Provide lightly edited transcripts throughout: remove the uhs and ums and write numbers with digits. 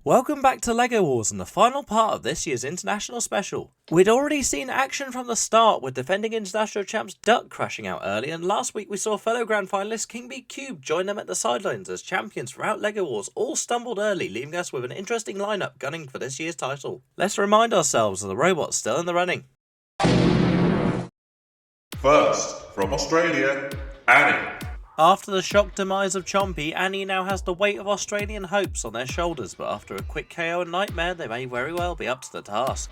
Welcome back to LEGO Wars and the final part of this year's International Special. We'd already seen action from the start with defending International champs Duck crashing out early, and last week we saw fellow grand finalist King B Cube join them at the sidelines as champions throughout LEGO Wars all stumbled early, leaving us with an interesting lineup gunning for this year's title. Let's remind ourselves of the robots still in the running. First, from Australia, Annie. After the shock demise of Chompy, Annie now has the weight of Australian hopes on their shoulders, but after a quick KO and nightmare, they may very well be up to the task.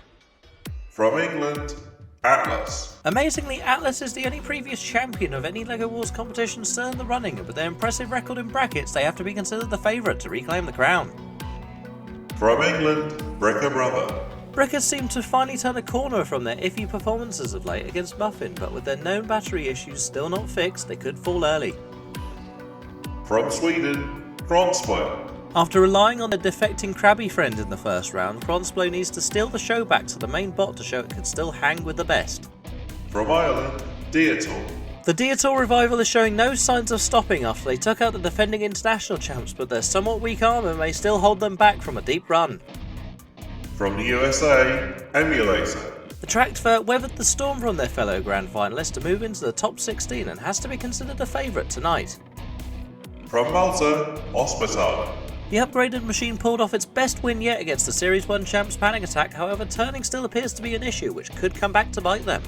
From England, Atlas. Amazingly, Atlas is the only previous champion of any LEGO Wars competition still in the running, and with their impressive record in brackets, they have to be considered the favourite to reclaim the crown. From England, Bricker Brother. Brickers seem to finally turn a corner from their iffy performances of late against Muffin, but with their known battery issues still not fixed, they could fall early. From Sweden, Kronsblow. After relying on a defecting Krabby friend in the first round, Kronsblow needs to steal the show back to the main bot to show it can still hang with the best. From Ireland, Deotor. The Deotor revival is showing no signs of stopping after they took out the defending international champs, but their somewhat weak armour may still hold them back from a deep run. From the USA, Emulator. The Tractver weathered the storm from their fellow grand finalists to move into the top 16 and has to be considered a favourite tonight. From Malta, Hospital. The upgraded machine pulled off its best win yet against the Series 1 champs Panic Attack, however turning still appears to be an issue which could come back to bite them.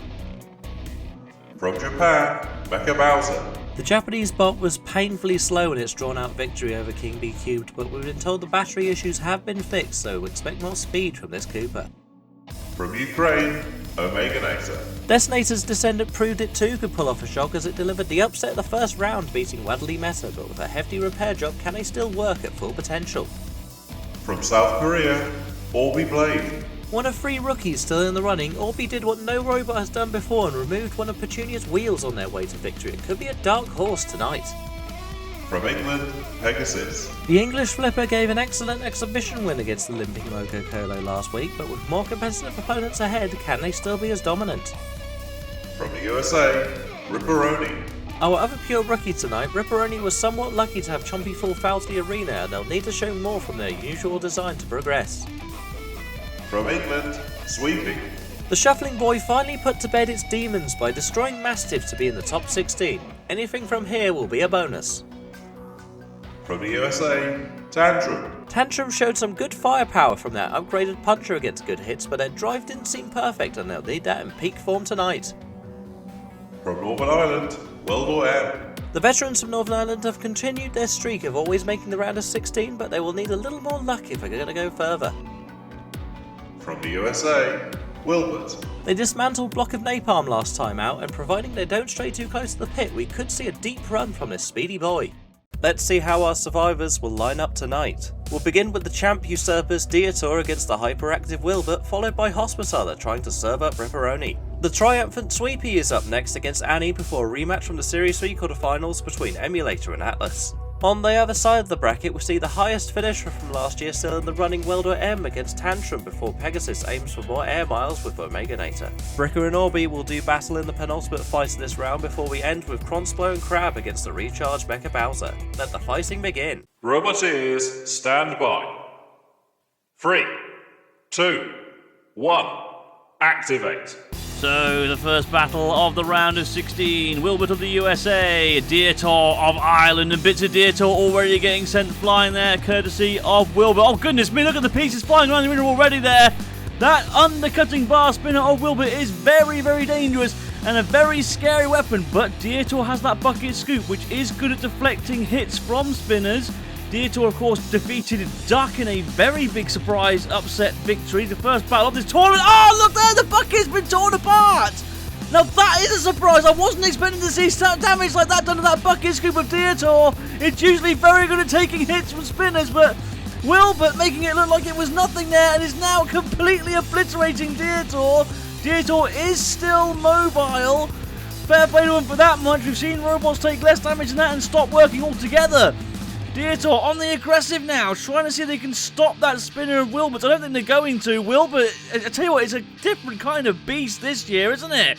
From Japan, Mecca. The Japanese bot was painfully slow in its drawn-out victory over King B Cubed, but we've been told the battery issues have been fixed, so expect more speed from this Cooper. From Ukraine, Omeganator. Destinator's descendant proved it too could pull off a shock as it delivered the upset of the first round, beating Welder Mecca, but with a hefty repair job can they still work at full potential. From South Korea, Orbee Blade. One of 3 rookies still in the running, Orbee did what no robot has done before and removed one of Petunia's wheels on their way to victory. It could be a dark horse tonight. From England, Pegasus. The English flipper gave an excellent exhibition win against the limping Loco Colo last week, but with more competitive opponents ahead, can they still be as dominant? From the USA, Ripperoni. Our other pure rookie tonight, Ripperoni was somewhat lucky to have Chompy fall foul to the arena, and they'll need to show more from their usual design to progress. From England, Sweepy. The Shuffling Boy finally put to bed its demons by destroying Mastiff to be in the top 16. Anything from here will be a bonus. From the USA, Tantrum. Tantrum showed some good firepower from their upgraded puncher against good hits, but their drive didn't seem perfect and they'll need that in peak form tonight. From Northern Ireland, Welder M. The veterans from Northern Ireland have continued their streak of always making the round of 16, but they will need a little more luck if they're going to go further. From the USA, Wilbert. They dismantled Block of Napalm last time out, and providing they don't stray too close to the pit, we could see a deep run from this speedy boy. Let's see how our survivors will line up tonight. We'll begin with the champ usurpers Deotor against the hyperactive Wilbert, followed by Hospitaller trying to serve up Ripperoni. The triumphant Sweepy is up next against Annie before a rematch from the Series 3 quarterfinals between Emulator and Atlas. On the other side of the bracket, we see the highest finisher from last year still in the running, Welder M against Tantrum before Pegasus aims for more air miles with Omeganator. Bricker and Orbee will do battle in the penultimate fight of this round before we end with Kronsblow and Crab against the recharged Mecca Bowser. Let the fighting begin. Roboteers, stand by. 3, 2, 1, activate. So, the first battle of the round of 16, Wilbert of the USA, Deotor of Ireland, and bits of Deotor already getting sent flying there, courtesy of Wilbert. Oh goodness me, look at the pieces flying around the arena already there. That undercutting bar spinner of Wilbert is very, very dangerous and a very scary weapon, but Deotor has that bucket scoop, which is good at deflecting hits from spinners. Deotor, of course, defeated Duck in a very big surprise upset victory. The first battle of this tournament. Oh, look there! The bucket's been torn apart! Now that is a surprise. I wasn't expecting to see damage like that done to that bucket scoop of Deotor. It's usually very good at taking hits from spinners, but Wilbert making it look like it was nothing there and is now completely obliterating Deotor. Deotor is still mobile. Fair play to him for that much. We've seen robots take less damage than that and stop working altogether. Deotor on the aggressive now, trying to see if they can stop that spinner of Wilbert. I don't think they're going to. Wilbert, I tell you what, it's a different kind of beast this year, isn't it?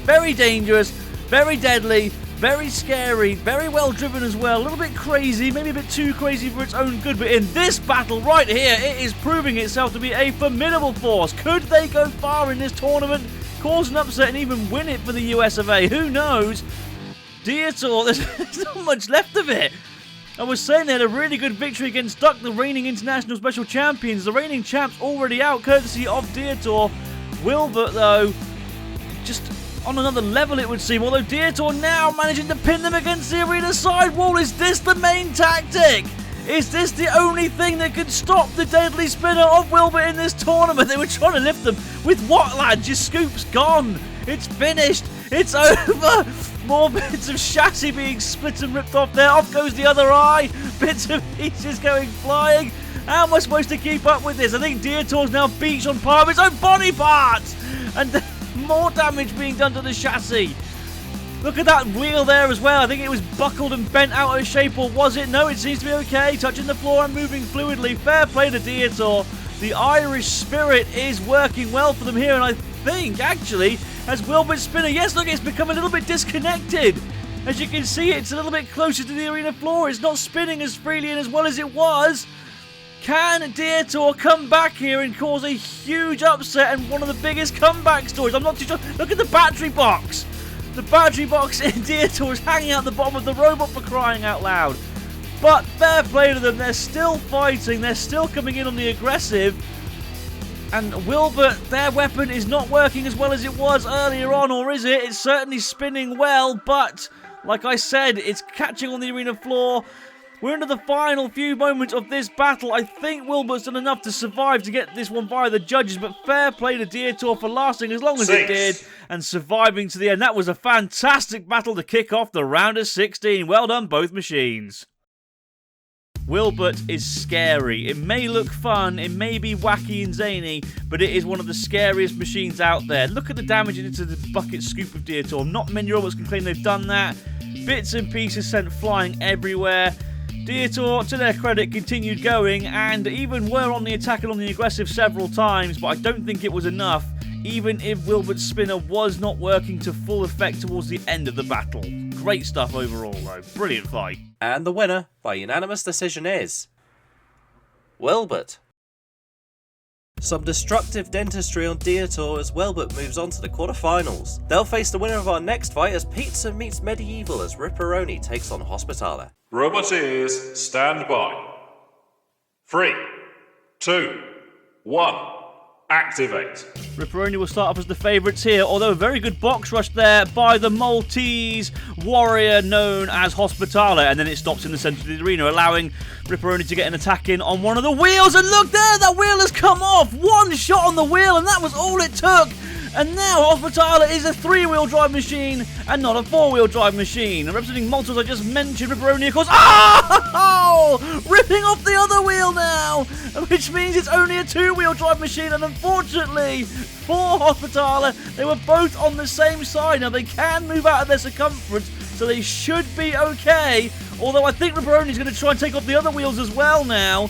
Very dangerous, very deadly, Very scary, very well driven as well, a little bit crazy, maybe a bit too crazy for its own good, but in this battle right here, it is proving itself to be a formidable force. Could they go far in this tournament, cause an upset and even win it for the US of A? Who knows? Deotor, there's not much left of it. I was saying they had a really good victory against Duck, the reigning international special champions. The reigning champs already out, courtesy of Deotor. Wilbert, though, just on another level, it would seem. Although Deotor now managing to pin them against the arena sidewall. Is this the main tactic? Is this the only thing that could stop the deadly spinner of Wilbert in this tournament? They were trying to lift them. With what, lad? Your scoop's gone. It's finished. It's over. More bits of chassis being split and ripped off there. Off goes the other eye. Bits of pieces going flying. How am I supposed to keep up with this? I think Deotor's now beached on par of his own body parts. And more damage being done to the chassis. Look at that wheel there as well. I think it was buckled and bent out of shape, or was it? No, it seems to be okay. Touching the floor and moving fluidly. Fair play to Deotor. The Irish spirit is working well for them here, and I think, actually, as Wilbert's spinner, yes, look, it's become a little bit disconnected. As you can see, it's a little bit closer to the arena floor. It's not spinning as freely and as well as it was. Can Deotor come back here and cause a huge upset and one of the biggest comeback stories? I'm not too sure. Look at the battery box. The battery box in Deotor is hanging out the bottom of the robot, for crying out loud. But fair play to them. They're still fighting. They're still coming in on the aggressive. And Wilbert, their weapon is not working as well as it was earlier on, or is it? It's certainly spinning well, but like I said, it's catching on the arena floor. We're into the final few moments of this battle. I think Wilbert's done enough to survive to get this one via the judges, but fair play to Deotor for lasting as long as it did and surviving to the end. That was a fantastic battle to kick off the round of 16. Well done, both machines. Wilbert is scary. It may look fun, it may be wacky and zany, but it is one of the scariest machines out there. Look at the damage into the bucket scoop of Deotor. Not many robots can claim they've done that. Bits and pieces sent flying everywhere. Deotor, to their credit, continued going and even were on the attack and on the aggressive several times, but I don't think it was enough, even if Wilbert's spinner was not working to full effect towards the end of the battle. Great stuff overall, though. Brilliant fight. And the winner, by unanimous decision, is Wilbert. Some destructive dentistry on Deotor as Wilbert moves on to the quarterfinals. They'll face the winner of our next fight as Pizza meets Medieval as Ripperoni takes on Hospitaler. Roboteers, stand by. 3, 2, 1, activate. Ripperoni will start off as the favourites here, although a very good box rush there by the Maltese warrior known as Hospitaler, and then it stops in the centre of the arena, allowing Ripperoni to get an attack in on one of the wheels, and look there, that wheel has come off! One shot on the wheel, and that was all it took! And now Hospitaler is a 3-wheel drive machine and not a 4-wheel drive machine. And representing Malta, as I just mentioned, Ripperoni, of course, ripping off the other wheel now, which means it's only a 2-wheel drive machine. And unfortunately for Hospitaler, they were both on the same side. Now they can move out of their circumference, so they should be okay. Although I think Ripperoni's going to try and take off the other wheels as well now.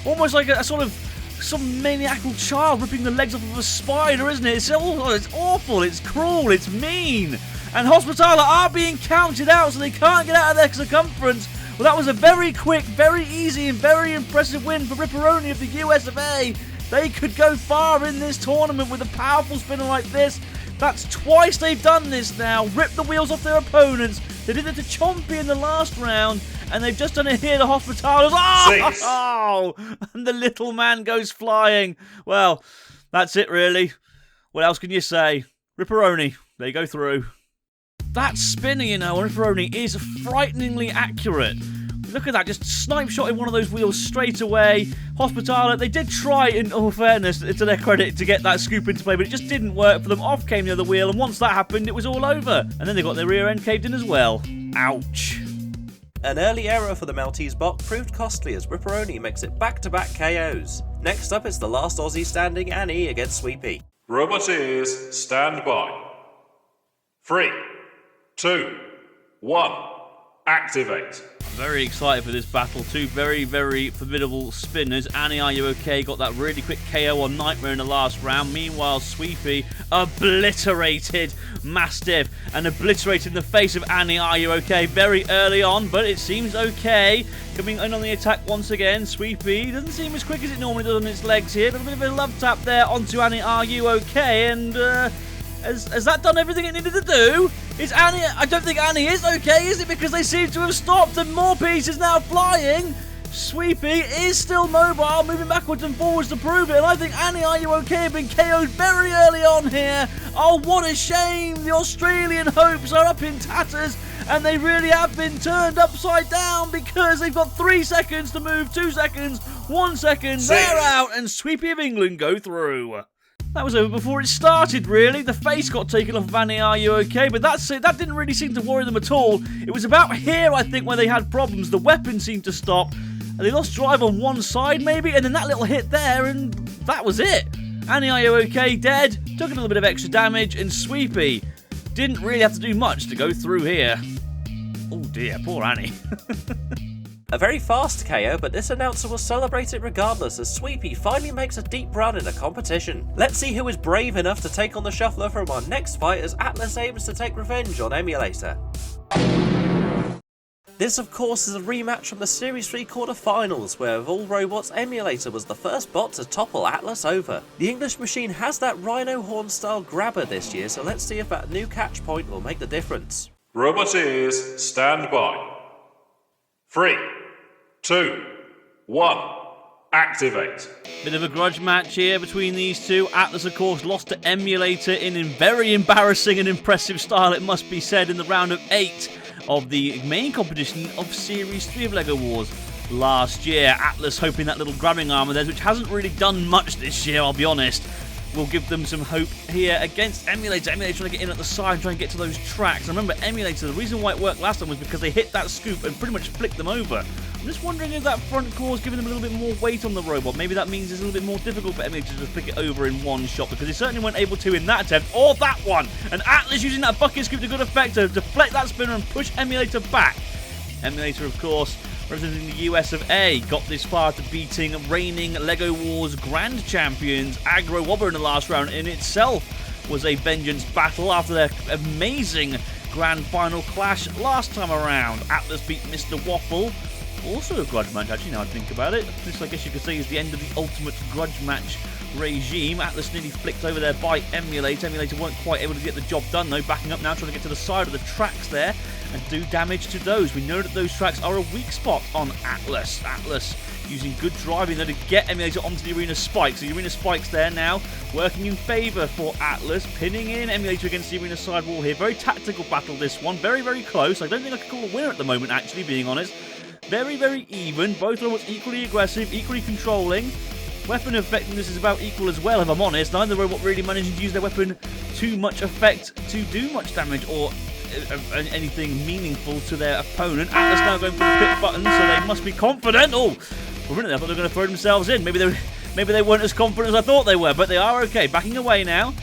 Almost like a sort of some maniacal child ripping the legs off of a spider, isn't it? It's awful, it's cruel, it's mean. And Hospitaler are being counted out, so they can't get out of their circumference. Well, that was a very quick, very easy, and very impressive win for Ripperoni of the US of A. They could go far in this tournament with a powerful spinner like this. That's twice they've done this now. Ripped the wheels off their opponents. They did it to Chompy in the last round, and they've just done it here to Hospitaler. Oh! And the little man goes flying. Well, that's it really. What else can you say? Ripperoni, they go through. That spinner, you know, on Ripperoni is frighteningly accurate. Look at that, just snipe shot in one of those wheels straight away. Hospitaler, they did try, in all fairness, to their credit, to get that scoop into play, but it just didn't work for them. Off came the other wheel, and once that happened, it was all over. And then they got their rear end caved in as well. Ouch. An early error for the Maltese bot proved costly as Ripperoni makes it back-to-back KOs. Next up, it's the last Aussie standing, Annie, against Sweepy. Roboteers, stand by. 3, 2, 1, activate. very excited for this battle. Two very, very formidable spinners. Annie, are you okay? Got that really quick KO on Nightmare in the last round. Meanwhile, Sweepy obliterated Mastiff and obliterated the face of Annie, are you okay? Very early on, but it seems okay. Coming in on the attack once again. Sweepy doesn't seem as quick as it normally does on its legs here. A little bit of a love tap there onto Annie, are you okay? And has that done everything it needed to do? Is Annie... I don't think Annie is okay, is it? Because they seem to have stopped and more pieces now flying. Sweepy is still mobile, moving backwards and forwards to prove it. And I think Annie, are you okay? Have been KO'd very early on here. Oh, what a shame. The Australian hopes are up in tatters. And they really have been turned upside down because they've got 3 seconds to move, 2 seconds, 1 second. They're out and Sweepy of England go through. That was over before it started, really. The face got taken off of Annie, are you okay? But that's it. That didn't really seem to worry them at all. It was about here, I think, where they had problems. The weapon seemed to stop. And they lost drive on one side, maybe. And then that little hit there, and that was it. Annie, are you okay? Dead. Took a little bit of extra damage. And Sweepy didn't really have to do much to go through here. Oh, dear. Poor Annie. A very fast KO, but this announcer will celebrate it regardless as Sweepy finally makes a deep run in a competition. Let's see who is brave enough to take on the shuffler from our next fight as Atlas aims to take revenge on Emulator. This of course is a rematch from the Series 3 quarterfinals where of all robots Emulator was the first bot to topple Atlas over. The English machine has that rhino horn style grabber this year, so let's see if that new catch point will make the difference. Roboteers, stand by. 3, 2, 1, activate. Bit of a grudge match here between these two. Atlas, of course, lost to Emulator in a very embarrassing and impressive style, it must be said, in the round of 8 of the main competition of Series 3 of LEGO Wars last year. Atlas hoping that little grabbing arm of theirs, which hasn't really done much this year, I'll be honest, will give them some hope here against Emulator. Emulator trying to get in at the side and try and get to those tracks. And remember, Emulator, the reason why it worked last time was because they hit that scoop and pretty much flicked them over. I'm just wondering if that front core is giving them a little bit more weight on the robot. Maybe that means it's a little bit more difficult for Emulator to flick it over in one shot, because they certainly weren't able to in that attempt, or that one. And Atlas using that bucket scoop to good effect to deflect that spinner and push Emulator back. Emulator, of course, representing the US of A, got this far to beating reigning LEGO Wars Grand Champions Aggro Wobber in the last round. In itself was a vengeance battle after their amazing grand final clash last time around. Atlas beat Mr. Waffle. Also a grudge match, actually, now I think about it. This, I guess you could say, is the end of the ultimate grudge match regime. Atlas nearly flicked over there by Emulator. Emulator weren't quite able to get the job done, though. Backing up now, trying to get to the side of the tracks there and do damage to those. We know that those tracks are a weak spot on Atlas. Atlas using good driving there to get Emulator onto the arena spikes. The arena spikes there now, working in favour for Atlas, pinning in Emulator against the arena sidewall here. Very tactical battle, this one. Very, very close. I don't think I could call a winner at the moment, actually, being honest. Very, very even. Both robots equally aggressive, equally controlling. Weapon effectiveness is about equal as well, if I'm honest. Neither robot really managing to use their weapon to much effect to do much damage or anything meaningful to their opponent. Atlas now going for the pit button, so they must be confident. Oh, for a minute I thought they were going to throw themselves in. Maybe they weren't as confident as I thought they were, but they are okay. Backing away now.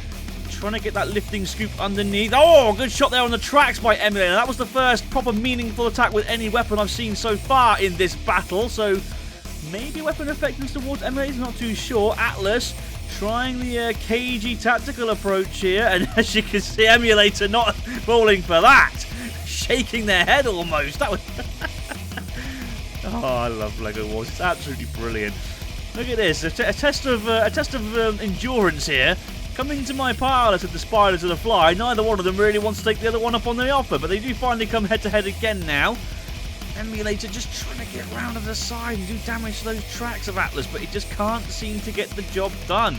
Trying to get that lifting scoop underneath. Oh, good shot there on the tracks by Emulator. That was the first proper meaningful attack with any weapon I've seen so far in this battle. So maybe weapon effectiveness towards Emulator, not too sure. Atlas trying the cagey tactical approach here. And as you can see, Emulator not falling for that. Shaking their head almost. That was... Oh, I love LEGO Wars. It's absolutely brilliant. Look at this. A test of endurance here. Coming to my parlour, said the spider to the fly. Neither one of them really wants to take the other one up on the offer, but they do finally come head-to-head again now. Emulator just trying to get round to the side and do damage to those tracks of Atlas, but he just can't seem to get the job done.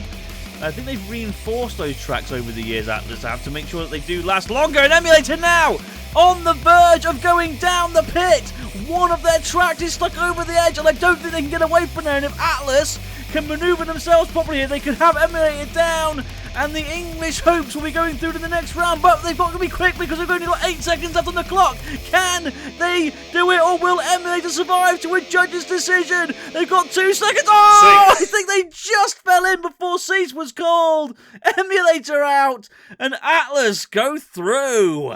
I think they've reinforced those tracks over the years, Atlas have, to make sure that they do last longer. And Emulator now on the verge of going down the pit. One of their tracks is stuck over the edge, and I don't think they can get away from there. And if Atlas can manoeuvre themselves properly here, they could have Emulator down, and the English hopes will be going through to the next round. But they've got to be quick because they've only got 8 seconds left on the clock. Can they do it, or will Emulator survive to a judge's decision? They've got 2 seconds. Oh, 6. I think they just fell in before cease was called. Emulator out, and Atlas go through.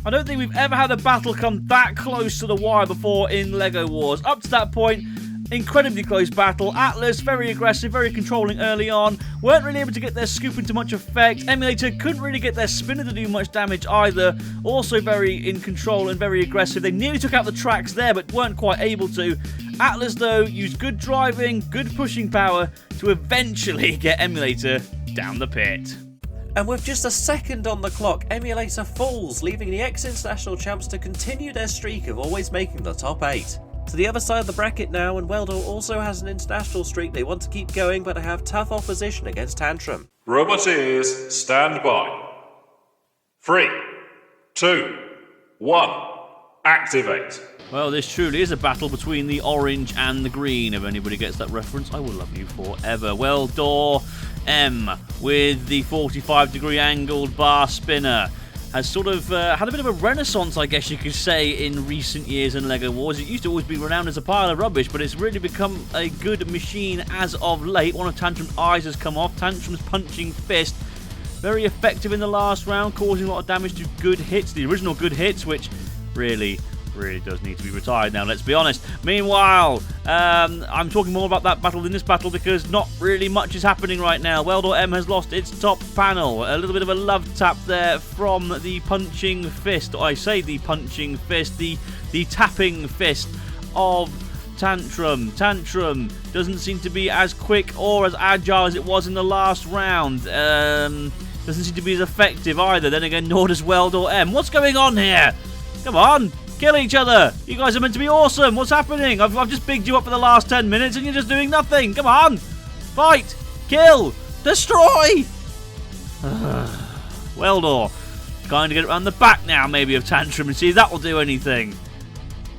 I don't think we've ever had a battle come that close to the wire before in LEGO Wars. Up to that point, incredibly close battle. Atlas, very aggressive, very controlling early on. Weren't really able to get their scoop into much effect. Emulator couldn't really get their spinner to do much damage either. Also very in control and very aggressive. They nearly took out the tracks there, but weren't quite able to. Atlas, though, used good driving, good pushing power to eventually get Emulator down the pit. And with just a second on the clock, Emulator falls, leaving the ex-international champs to continue their streak of always making the top 8. To the other side of the bracket now, and Welder also has an international streak they want to keep going, but have tough opposition against Tantrum. Roboteers, stand by. 3, 2, 1, activate. Well, this truly is a battle between the orange and the green. If anybody gets that reference, I will love you forever. Welder M with the 45-degree angled bar spinner has sort of had a bit of a renaissance, I guess you could say, in recent years in LEGO Wars. It used to always be renowned as a pile of rubbish, but it's really become a good machine as of late. One of Tantrum's eyes has come off. Tantrum's punching fist, very effective in the last round, causing a lot of damage to good hits, the original good hits, which really does need to be retired now, let's be honest. Meanwhile, I'm talking more about that battle than this battle because not really much is happening right now. Welder M has lost its top panel. A little bit of a love tap there from the punching fist. I say the punching fist, the tapping fist of Tantrum. Tantrum doesn't seem to be as quick or as agile as it was in the last round. Doesn't seem to be as effective either. Then again, nor does Welder M. What's going on here? Come on! Kill each other! You guys are meant to be awesome! What's happening? I've just bigged you up for the last 10 minutes and you're just doing nothing! Come on! Fight! Kill! Destroy! Welder. Trying to get around the back now, maybe, of Tantrum and see if that will do anything.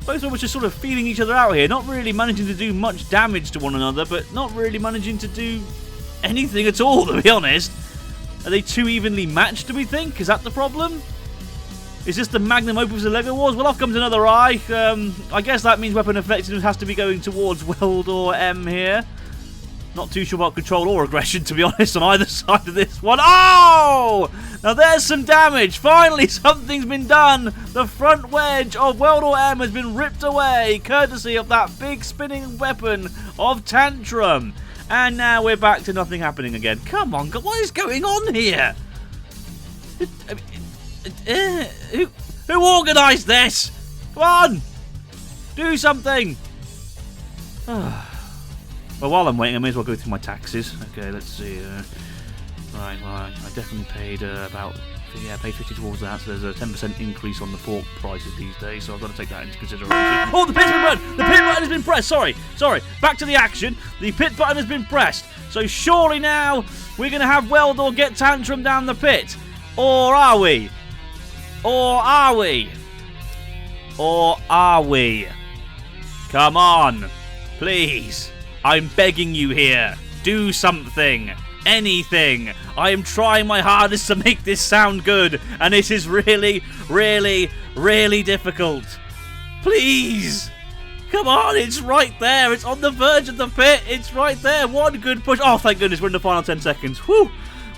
Both of us just sort of feeling each other out here, not really managing to do much damage to one another, but not really managing to do anything at all, to be honest. Are they too evenly matched, do we think? Is that the problem? Is this the magnum opus of LEGO Wars? Well, off comes another eye. I guess that means weapon effectiveness has to be going towards Welder M here. Not too sure about control or aggression, to be honest, on either side of this one. Oh! Now there's some damage. Finally, something's been done. The front wedge of Welder M has been ripped away, courtesy of that big spinning weapon of Tantrum. And now we're back to nothing happening again. Come on, what is going on here? Who organised this? Come on! Do something! Well, while I'm waiting, I may as well go through my taxes. Okay, let's see. Right, well, I definitely paid paid 50 towards that, so there's a 10% increase on the pork prices these days, so I've got to take that into consideration. Oh, the pit's been button! The pit button has been pressed! Sorry. Back to the action. The pit button has been pressed. So surely now we're going to have Welder get Tantrum down the pit. Or are we? Or are we? Or are we? Come on. Please. I'm begging you here. Do something. Anything. I am trying my hardest to make this sound good, and it is really, really, really difficult. Please. Come on, it's right there. It's on the verge of the pit. It's right there. One good push. Oh, thank goodness, we're in the final 10 seconds. Whew.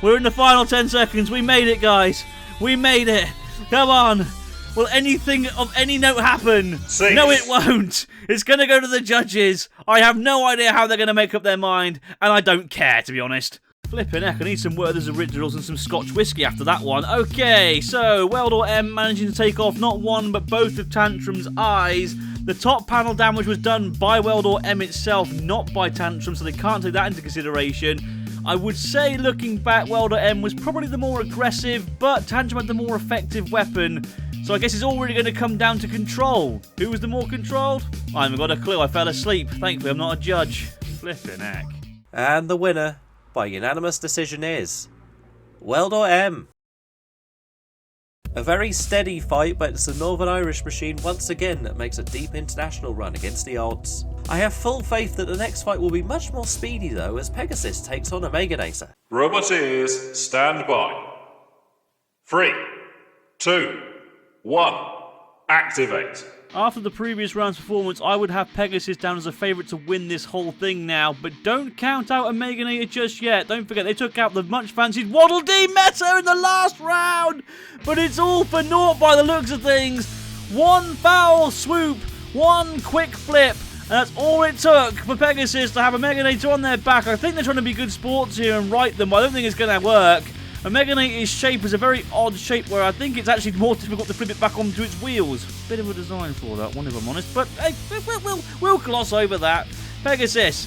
We're in the final 10 seconds. We made it, guys. We made it. Come on. Will anything of any note happen? 6. No, it won't. It's going to go to the judges. I have no idea how they're going to make up their mind, and I don't care, to be honest. Flippin' heck, I need some Werther's Originals and some Scotch whiskey after that one. Okay, so Welder M managing to take off not one, but both of Tantrum's eyes. The top panel damage was done by Welder M itself, not by Tantrum, so they can't take that into consideration. I would say, looking back, Welder M was probably the more aggressive, but Tantrum had the more effective weapon. So I guess it's all really going to come down to control. Who was the more controlled? I haven't got a clue. I fell asleep. Thankfully, I'm not a judge. Flippin' heck. And the winner, by unanimous decision, is Welder M. A very steady fight, but it's the Northern Irish machine once again that makes a deep international run against the odds. I have full faith that the next fight will be much more speedy though, as Pegasus takes on Omeganator. Roboteers, stand by. 3, 2, 1, activate. After the previous round's performance, I would have Pegasus down as a favourite to win this whole thing now, but don't count out Omeganator just yet. Don't forget, they took out the much-fancied Waddle Dee meta in the last round, but it's all for naught by the looks of things. One foul swoop, one quick flip, and that's all it took for Pegasus to have Omeganator on their back. I think they're trying to be good sports here and right them, but I don't think it's going to work. Omeganator's shape is a very odd shape where I think it's actually more difficult to flip it back onto its wheels. Bit of a design flaw, that one, if I'm honest, but hey, we'll gloss over that. Pegasus,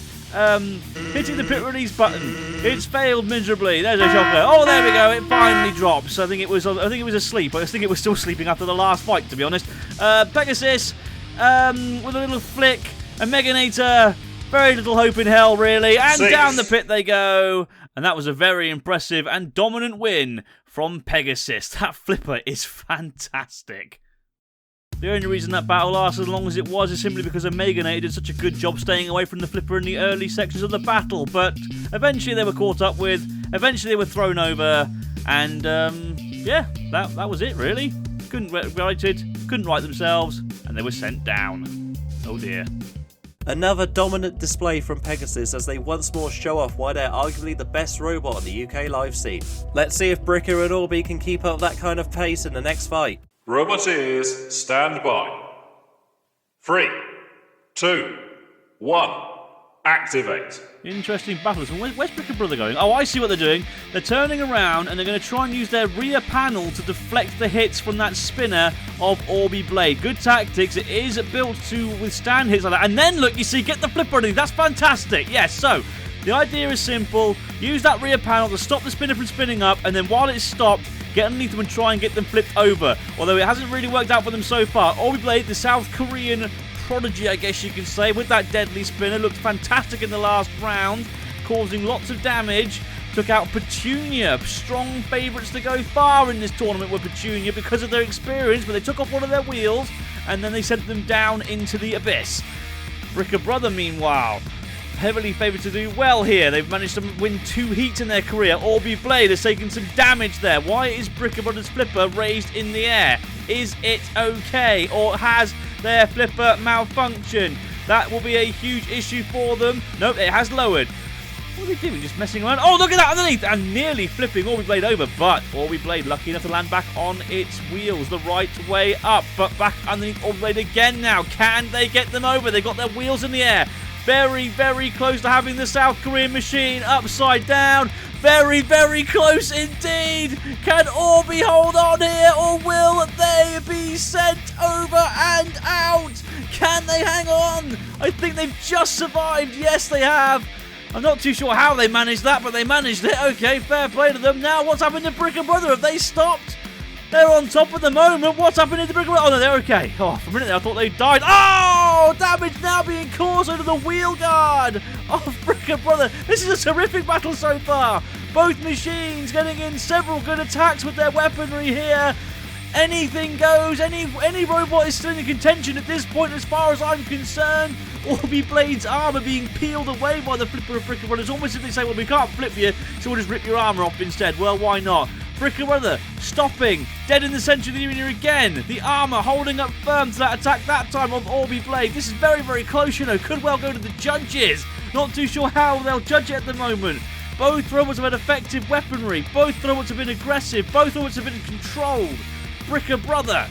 hitting the pit release button. It's failed miserably. There's a shocker. Oh, there we go. It finally drops. I think it was asleep. I think it was still sleeping after the last fight, to be honest. Pegasus, with a little flick. Omeganator, very little hope in hell, really. And down the pit they go. And that was a very impressive and dominant win from Pegasus. That flipper is fantastic. The only reason that battle lasted as long as it was is simply because Omeganator did such a good job staying away from the flipper in the early sections of the battle. But eventually they were caught up with, eventually they were thrown over, and yeah, that was it really. Couldn't write it, couldn't write themselves, and they were sent down. Oh dear. Another dominant display from Pegasus as they once more show off why they're arguably the best robot on the UK live scene. Let's see if Bricker and Orbee can keep up that kind of pace in the next fight. Roboteers, stand by. 3, 2, 1, activate. Interesting battles. Where's Bricker Brother going? Oh, I see what they're doing. They're turning around and they're going to try and use their rear panel to deflect the hits from that spinner of Orbee Blade. Good tactics. It is built to withstand hits like that. And then, look, you see, get the flipper underneath. That's fantastic. Yes, so the idea is simple. Use that rear panel to stop the spinner from spinning up, and then while it's stopped, get underneath them and try and get them flipped over. Although it hasn't really worked out for them so far. Orbee Blade, the South Korean prodigy, I guess you could say, with that deadly spinner, looked fantastic in the last round, causing lots of damage. Took out Petunia. Strong favourites to go far in this tournament were Petunia because of their experience, but they took off one of their wheels and then they sent them down into the abyss. Bricker Brother, meanwhile, heavily favoured to do well here. They've managed to win 2 heats in their career. Orbee Blade has taken some damage there. Why is Bricker Brother's flipper raised in the air? Is it okay, or has their flipper malfunctioned? That will be a huge issue for them. Nope, it has lowered. What are they doing? Just messing around? Oh, look at that underneath! And nearly flipping Orbee Blade over, but Orbee Blade lucky enough to land back on its wheels the right way up. But back underneath Orbee Blade again now. Can they get them over? They've got their wheels in the air. Very, very close to having the South Korean machine upside down. Very, very close indeed. Can Orbee hold on here, or will they be sent over and out? Can they hang on? I think they've just survived. Yes, they have. I'm not too sure how they managed that, but they managed it. Okay, fair play to them. Now, what's happened to Bricker Brother? Have they stopped? They're on top at the moment. What's happening to Bricker Brother? Oh, no, they're okay. Oh, for a minute there, I thought they died. Oh, damage now being caused under the wheel guard of Bricker Brother. This is a terrific battle so far. Both machines getting in several good attacks with their weaponry here. Anything goes. Any robot is still in contention at this point as far as I'm concerned. Orbee Blade's armour being peeled away by the flipper of Bricker Brother. It's almost as if they say, well, we can't flip you, so we'll just rip your armour off instead. Well, why not? Bricker Brother stopping, dead in the centre of the arena again. The armour holding up firm to that attack, that time of Orbee Blade. This is very, very close, you know. Could well go to the judges. Not too sure how they'll judge it at the moment. Both robots have had effective weaponry. Both robots have been aggressive. Both robots have been controlled. Bricker Brother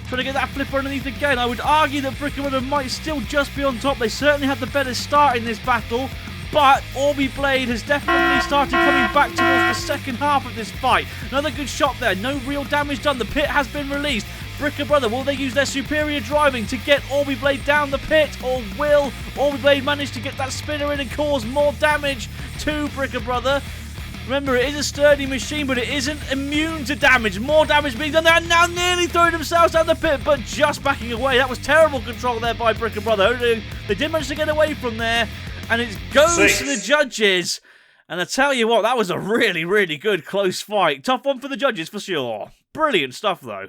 trying to get that flipper underneath again. I would argue that Bricker Brother might still just be on top. They certainly had the better start in this battle, but Orbee Blade has definitely started coming back towards the second half of this fight. Another good shot there. No real damage done. The pit has been released. Bricker Brother, will they use their superior driving to get Orbee Blade down the pit, or will Orbee Blade manage to get that spinner in and cause more damage to Bricker Brother? Remember, it is a sturdy machine, but it isn't immune to damage. More damage being done there, and now nearly throwing themselves down the pit, but just backing away. That was terrible control there by Bricker Brother. They did manage to get away from there, and it goes to the judges. And I tell you what, that was a really, really good close fight. Tough one for the judges, for sure. Brilliant stuff, though.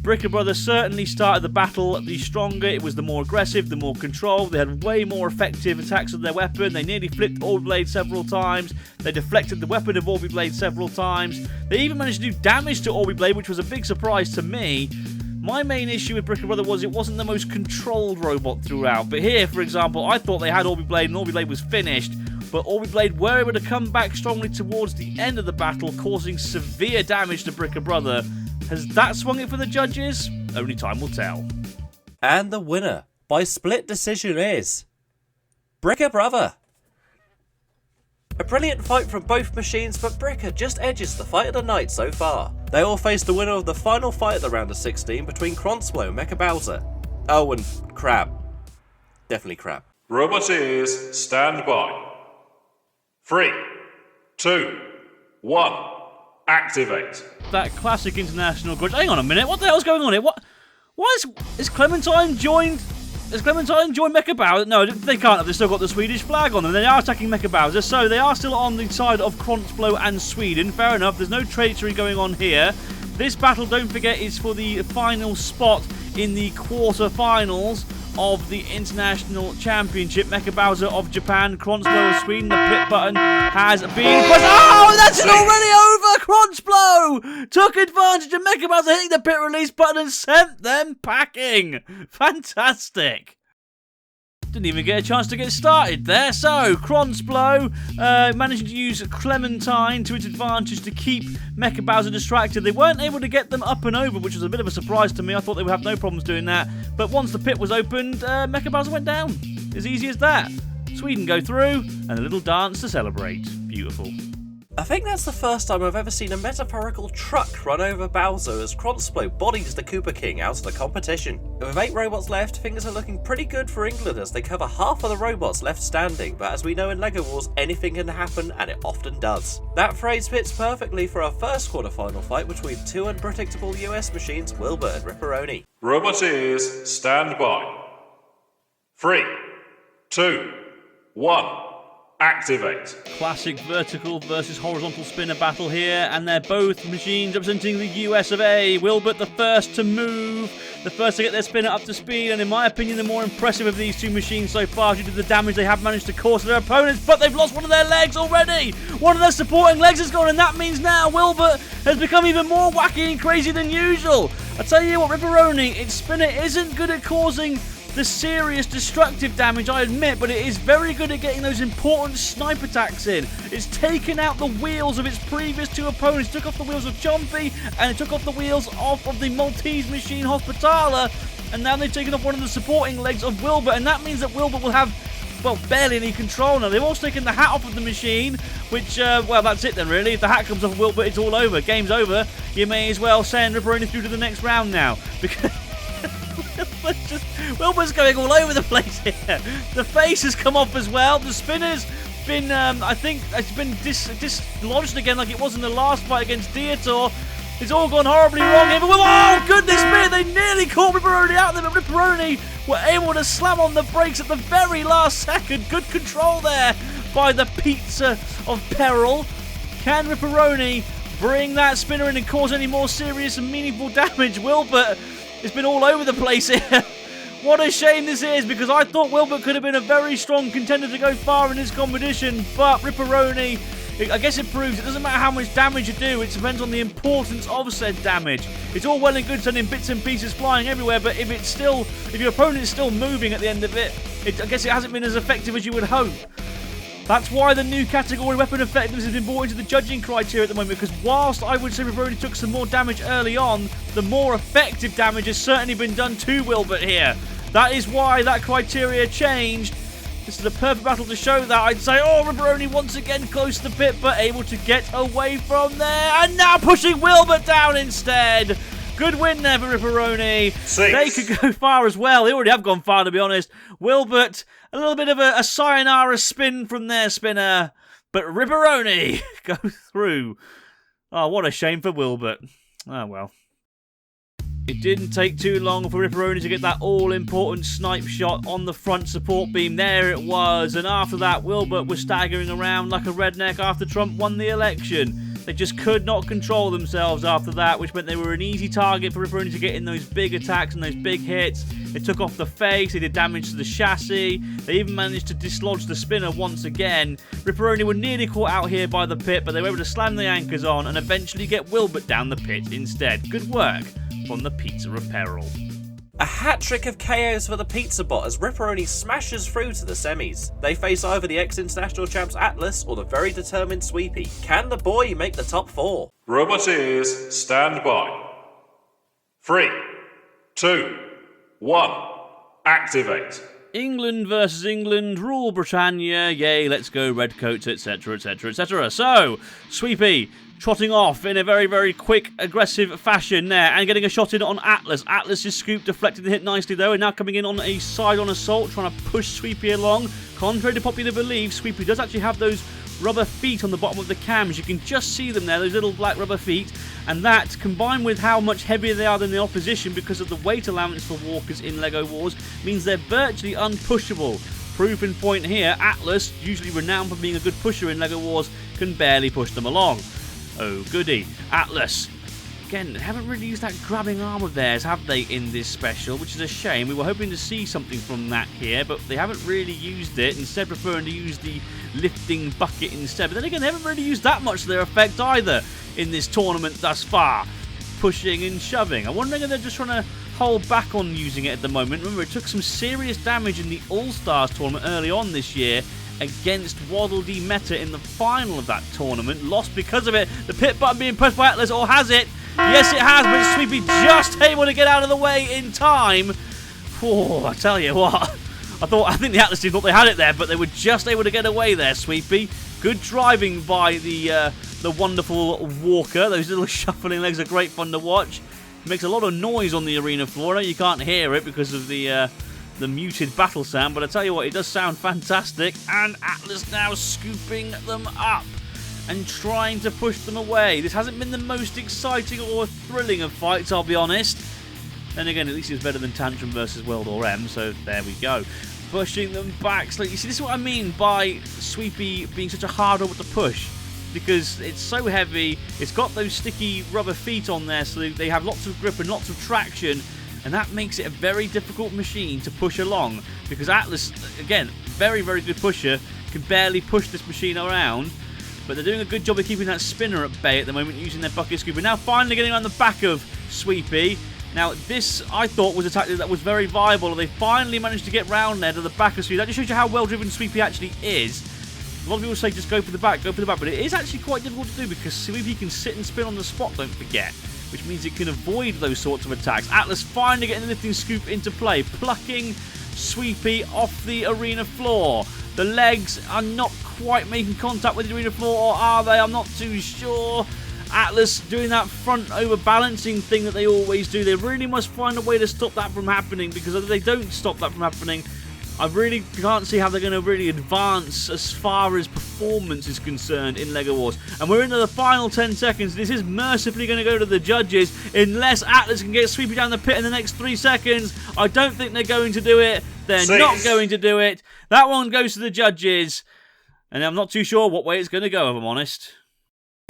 Bricker Brother certainly started the battle the stronger. It was the more aggressive, the more controlled. They had way more effective attacks with their weapon. They nearly flipped Orbee Blade several times. They deflected the weapon of Orbee Blade several times. They even managed to do damage to Orbee Blade, which was a big surprise to me. My main issue with Bricker Brother was it wasn't the most controlled robot throughout. But here, for example, I thought they had Orbee Blade and Orbee Blade was finished. But Orbee Blade were able to come back strongly towards the end of the battle, causing severe damage to Bricker Brother. Has that swung it for the judges? Only time will tell. And the winner, by split decision, is Bricker Brother. A brilliant fight from both machines, but Bricker just edges the fight of the night so far. They all face the winner of the final fight of the round of 16 between Kronsblow and Mecha Bowser. Oh, and Crab. Definitely Crab. Roboteers, stand by. 3, 2, 1, activate. That classic international grudge. Hang on a minute, what the hell's going on here? Why is Clementine joined? Has Clementine joined Mecha Bowser? No, they can't have. They've still got the Swedish flag on them. They are attacking Mecha Bowser, so they are still on the side of Kronsblow and Sweden. Fair enough. There's no traitorry going on here. This battle, don't forget, is for the final spot in the quarter-finals of the International Championship. Mecha Bowser of Japan, Kronsblow of Sweden. The pit button has been pressed. Oh, that's it already over! Kronsblow took advantage of Mecha Bowser hitting the pit release button and sent them packing. Fantastic. Didn't even get a chance to get started there. So, Kronsblow managing to use Clementine to its advantage to keep Mecha Bowser distracted. They weren't able to get them up and over, which was a bit of a surprise to me. I thought they would have no problems doing that. But once the pit was opened, Mecha Bowser went down. As easy as that. Sweden go through, and a little dance to celebrate. Beautiful. I think that's the first time I've ever seen a metaphorical truck run over Bowser as Kronsblow bodies the Koopa King out of the competition. With 8 robots left, things are looking pretty good for England as they cover half of the robots left standing, but as we know in LEGO Wars, anything can happen, and it often does. That phrase fits perfectly for our first quarter-final fight between two unpredictable US machines, Wilbert and Ripperoni. Roboteers, stand by. 3, 2, 1, activate. Classic vertical versus horizontal spinner battle here, and they're both machines representing the US of A. Wilbert the first to move, the first to get their spinner up to speed, and in my opinion the more impressive of these two machines so far due to the damage they have managed to cause to their opponents, but they've lost one of their legs already! One of their supporting legs is gone, and that means now Wilbert has become even more wacky and crazy than usual. I tell you what, Ripperoni, its spinner isn't good at causing the serious destructive damage, I admit, but it is very good at getting those important snipe attacks in. It's taken out the wheels of its previous two opponents. It took off the wheels of Chompy, and it took off the wheels of the Maltese machine Hospitaler, and now they've taken off one of the supporting legs of Wilbert, and that means that Wilbert will have, well, barely any control now. They've also taken the hat off of the machine, which, well, that's it then, really. If the hat comes off of Wilbert, it's all over. Game's over. You may as well send Ripperoni through to the next round now, because Wilbert's going all over the place here. The face has come off as well. The spinner's been, I think, it's been dislodged again like it was in the last fight against Deotor. It's all gone horribly wrong here. But, oh, goodness me, they nearly caught Ripperoni out there, but Ripperoni were able to slam on the brakes at the very last second. Good control there by the pizza of peril. Can Ripperoni bring that spinner in and cause any more serious and meaningful damage? Wilbert, it's been all over the place here. What a shame this is, because I thought Wilbert could have been a very strong contender to go far in this competition, but Ripperoni, I guess it proves it doesn't matter how much damage you do, it depends on the importance of said damage. It's all well and good sending bits and pieces flying everywhere, but if your opponent is still moving at the end of it, I guess it hasn't been as effective as you would hope. That's why the new category weapon effectiveness has been brought into the judging criteria at the moment, because whilst I would say Ripperoni took some more damage early on, the more effective damage has certainly been done to Wilbert here. That is why that criteria changed. This is a perfect battle to show that. I'd say, oh, Ripperoni once again close to the pit, but able to get away from there, and now pushing Wilbert down instead. Good win there for Ripperoni. They could go far as well. They already have gone far, to be honest. Wilbert, a little bit of a sayonara spin from their spinner, but Ripperoni goes through. Oh, what a shame for Wilbert. Oh, well. It didn't take too long for Ripperoni to get that all-important snipe shot on the front support beam. There it was. And after that, Wilbert was staggering around like a redneck after Trump won the election. They just could not control themselves after that, which meant they were an easy target for Ripperoni to get in those big attacks and those big hits. They took off the face, they did damage to the chassis, they even managed to dislodge the spinner once again. Ripperoni were nearly caught out here by the pit, but they were able to slam the anchors on and eventually get Wilbert down the pit instead. Good work from the Pizza Apparel. A hat-trick of KOs for the Pizza Bot as Ripperoni smashes through to the semis. They face either the ex-international champs Atlas or the very determined Sweepy. Can the boy make the top 4? Roboteers, stand by. 3, 2, 1, activate. England versus England, rule Britannia, yay, let's go Redcoats, etc, etc, etc. So, Sweepy trotting off in a very, very quick, aggressive fashion there, and getting a shot in on Atlas. Atlas's scoop deflected the hit nicely though, and now coming in on a side-on assault, trying to push Sweepy along. Contrary to popular belief, Sweepy does actually have those rubber feet on the bottom of the cams. You can just see them there, those little black rubber feet, and that, combined with how much heavier they are than the opposition because of the weight allowance for walkers in LEGO Wars, means they're virtually unpushable. Proof in point here, Atlas, usually renowned for being a good pusher in LEGO Wars, can barely push them along. Oh goody, Atlas. Again, they haven't really used that grabbing arm of theirs, have they, in this special, which is a shame. We were hoping to see something from that here, but they haven't really used it, instead preferring to use the lifting bucket instead. But then again, they haven't really used that much to their effect either in this tournament thus far. Pushing and shoving. I'm wondering if they're just trying to hold back on using it at the moment. Remember, it took some serious damage in the All-Stars tournament early on this year against Waddle Dee Meta in the final of that tournament. Lost because of it. The pit button being pushed by Atlas, or has it? Yes, it has, but Sweepy just able to get out of the way in time. Oh, I tell you what. I think the Atlas team thought they had it there, but they were just able to get away there, Sweepy. Good driving by the wonderful Walker. Those little shuffling legs are great fun to watch. It makes a lot of noise on the arena floor. I know you can't hear it because of the muted battle sound, but I tell you what, it does sound fantastic. And Atlas now scooping them up and trying to push them away. This hasn't been the most exciting or thrilling of fights, I'll be honest. Then again, at least it was better than Tantrum versus Welder M, so there we go. Pushing them back. So you see, this is what I mean by Sweepy being such a hard robot to push. Because it's so heavy, it's got those sticky rubber feet on there, so they have lots of grip and lots of traction. And that makes it a very difficult machine to push along. Because Atlas, again, very, very good pusher, can barely push this machine around. But they're doing a good job of keeping that spinner at bay at the moment, using their bucket scooper. Now finally getting around the back of Sweepy. Now this, I thought, was a tactic that was very viable. They finally managed to get round there to the back of Sweepy. That just shows you how well driven Sweepy actually is. A lot of people say just go for the back, but it is actually quite difficult to do because Sweepy can sit and spin on the spot, don't forget. Which means it can avoid those sorts of attacks. Atlas finally getting the lifting scoop into play, plucking Sweepy off the arena floor. The legs are not quite making contact with the arena floor, or are they? I'm not too sure. Atlas doing that front overbalancing thing that they always do. They really must find a way to stop that from happening, because if they don't stop that from happening, I really can't see how they're going to really advance as far as performance is concerned in LEGO Wars. And we're into the final 10 seconds. This is mercifully going to go to the judges unless Atlas can get Sweepy down the pit in the next 3 seconds. I don't think they're going to do it. They're not going to do it. That one goes to the judges. And I'm not too sure what way it's going to go, if I'm honest.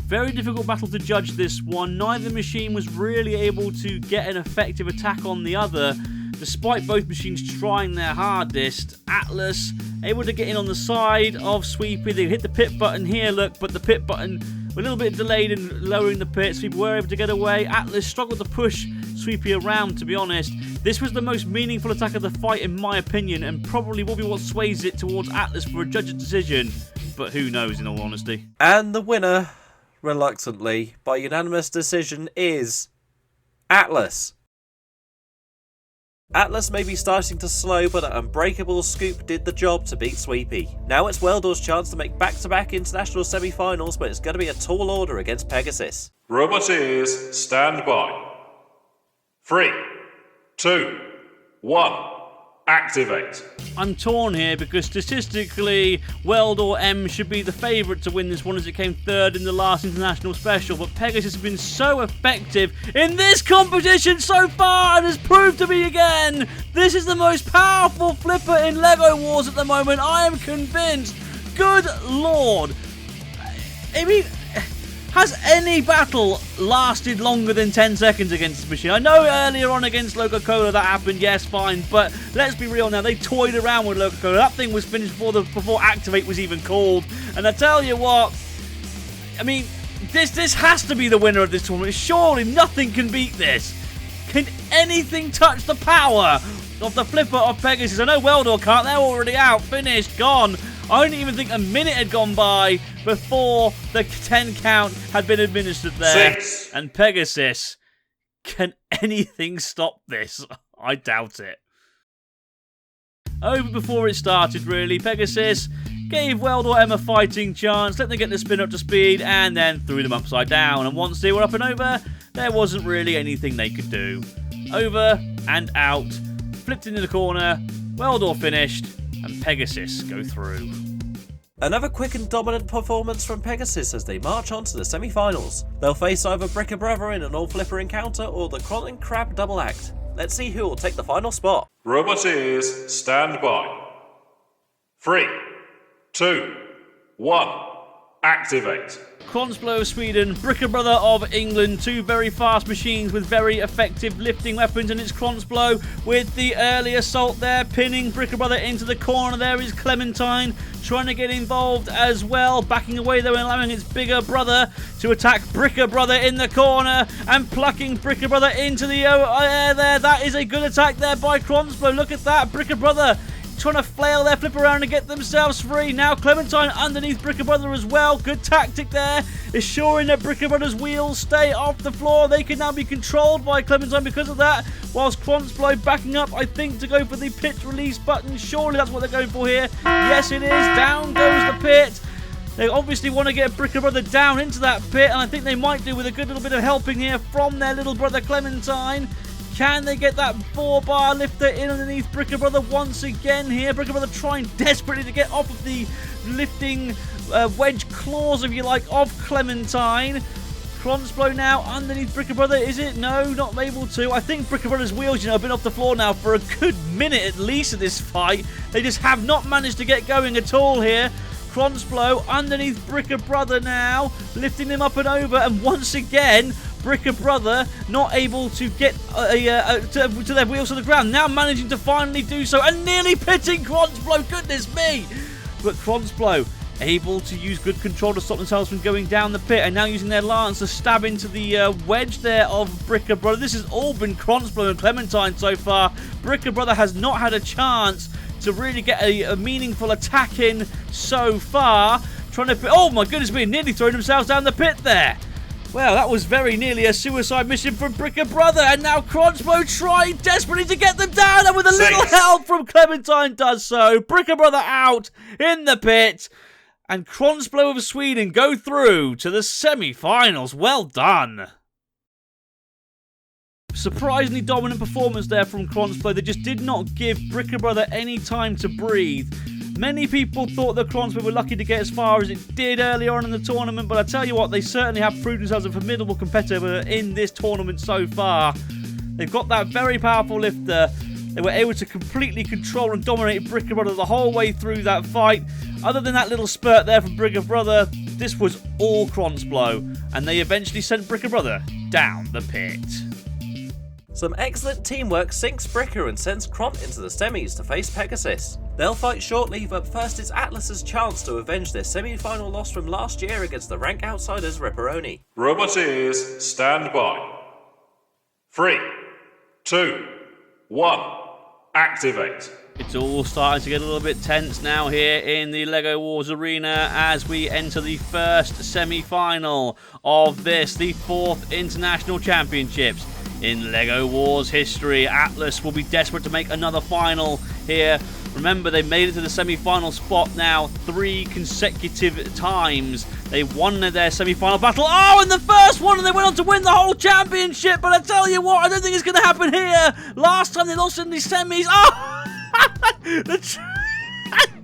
Very difficult battle to judge this one. Neither machine was really able to get an effective attack on the other, despite both machines trying their hardest. Atlas able to get in on the side of Sweepy. They hit the pit button here, look, but the pit button a little bit delayed in lowering the pit. Sweepy were able to get away. Atlas struggled to push Sweepy around, to be honest. This was the most meaningful attack of the fight, in my opinion, and probably will be what sways it towards Atlas for a judge's decision. But who knows, in all honesty. And the winner, reluctantly, by unanimous decision, is Atlas. Atlas may be starting to slow, but an unbreakable scoop did the job to beat Sweepy. Now it's Weldor's chance to make back-to-back international semi-finals, but it's going to be a tall order against Pegasus. Roboteers, stand by. 3, 2, 1, activate. I'm torn here because statistically, Welder M should be the favourite to win this one as it came third in the last international special, but Pegasus has been so effective in this competition so far and has proved to be again. This is the most powerful flipper in LEGO Wars at the moment, I am convinced. Good lord. I mean, has any battle lasted longer than 10 seconds against this machine? I know earlier on against Lococola that happened, yes, fine, but let's be real now, they toyed around with Lococola. That thing was finished before Activate was even called, and I tell you what, I mean, this has to be the winner of this tournament. Surely nothing can beat this. Can anything touch the power of the flipper of Pegasus? I know Welder can't. They're already out. Finished. Gone. I don't even think a minute had gone by before the 10 count had been administered there. 6. And Pegasus, can anything stop this? I doubt it. Over before it started, really. Pegasus gave Welder M a fighting chance, let them get the spin up to speed, and then threw them upside down. And once they were up and over, there wasn't really anything they could do. Over and out, flipped into the corner, Welder finished, and Pegasus go through. Another quick and dominant performance from Pegasus as they march on to the semi-finals. They'll face either Bricker Brother in an all-flipper encounter or the Cron and Crab double act. Let's see who will take the final spot. Roboteers, stand by. 3, 2, 1, activate. Kronsblo of Sweden, Bricker Brother of England, two very fast machines with very effective lifting weapons, and it's Kronsblo with the early assault there, pinning Bricker Brother into the corner. There is Clementine trying to get involved as well, backing away though and allowing its bigger brother to attack Bricker Brother in the corner and plucking Bricker Brother into the air there. That is a good attack there by Kronsblo. Look at that, Bricker Brother trying to flail their flip around and get themselves free. Now Clementine underneath Bricker Brother as well. Good tactic there, assuring that Bricker Brother's wheels stay off the floor. They can now be controlled by Clementine because of that, whilst Kronsblo backing up, I think, to go for the pit release button. Surely that's what they're going for here. Yes, it is. Down goes the pit. They obviously want to get Bricker Brother down into that pit, and I think they might do with a good little bit of helping here from their little brother Clementine. Can they get that 4-bar lifter in underneath Bricker Brother once again here? Bricker Brother trying desperately to get off of the lifting wedge claws, if you like, of Clementine. Kronsblo now underneath Bricker Brother. Is it? No, not able to. I think Bricker Brother's wheels, have been off the floor now for a good minute at least of this fight. They just have not managed to get going at all here. Kronsblo underneath Bricker Brother now, lifting them up and over, and once again, Bricker Brother not able to get to their wheels to the ground. Now managing to finally do so and nearly pitting Kronsblo. Goodness me! But Kronsblo able to use good control to stop themselves from going down the pit, and now using their lance to stab into the wedge there of Bricker Brother. This has all been Kronsblo and Clementine so far. Bricker Brother has not had a chance to really get a meaningful attack in so far. Trying to... Oh my goodness me, nearly throwing themselves down the pit there. Well, that was very nearly a suicide mission from Bricker Brother, and now Kronsblo trying desperately to get them down, and with a little help from Clementine does so. Bricker Brother out in the pit, and Kronsblo of Sweden go through to the semi-finals. Well done. Surprisingly dominant performance there from Kronsblo. They just did not give Bricker Brother any time to breathe. Many people thought that Kronsblo were lucky to get as far as it did earlier on in the tournament, but I tell you what, they certainly have proved themselves a formidable competitor in this tournament so far. They've got that very powerful lifter. They were able to completely control and dominate Bricker Brother the whole way through that fight. Other than that little spurt there from Bricker Brother, this was all Kronsblo, and they eventually sent Bricker Brother down the pit. Some excellent teamwork sinks Bricker and sends Cron into the semis to face Pegasus. They'll fight shortly, but first it's Atlas's chance to avenge their semi-final loss from last year against the rank outsiders Ripperoni. Roboteers, stand by. 3, 2, 1, activate. It's all starting to get a little bit tense now here in the LEGO Wars arena as we enter the first semi-final of this, the 4th International Championships. In LEGO Wars history, Atlas will be desperate to make another final here. Remember, they made it to the semi-final spot now 3 consecutive times. They won their semi-final battle. Oh, and the first one, and they went on to win the whole championship. But I tell you what, I don't think it's going to happen here. Last time they lost in the semis. Oh!